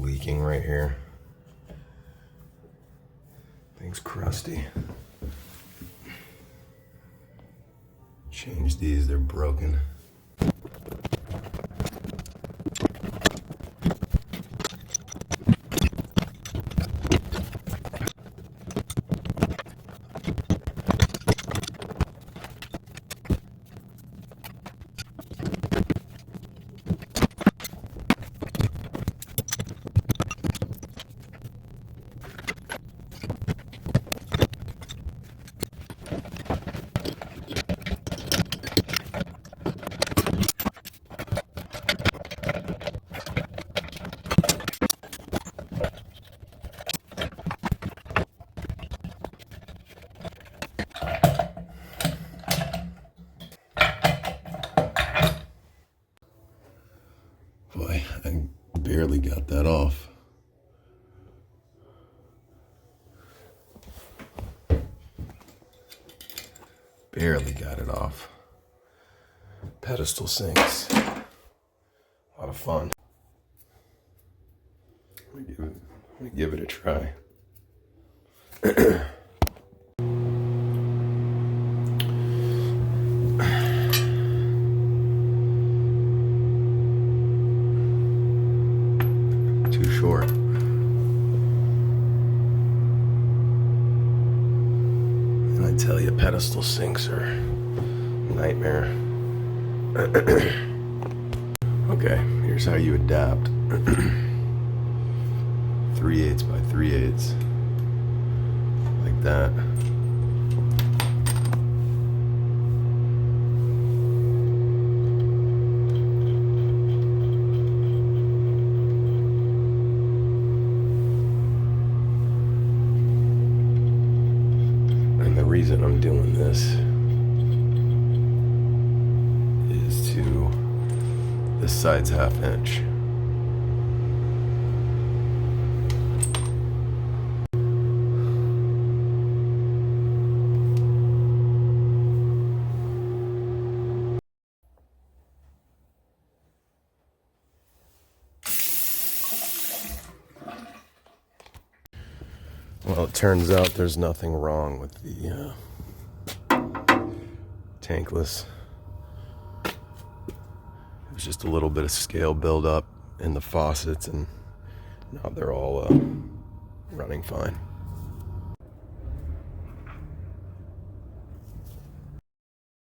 leaking right here. Thing's crusty. Change these, they're broken. Boy, I barely got that off. Barely got it off. Pedestal sinks. A lot of fun. Let me give it a try. Too short. And I tell you, pedestal sinks are a nightmare. Okay, here's how you adapt. 3/8 by 3/8, like that. And the reason I'm doing this is this side's 1/2 inch. Well, it turns out there's nothing wrong with the tankless. It was just a little bit of scale buildup in the faucets, and now they're all running fine.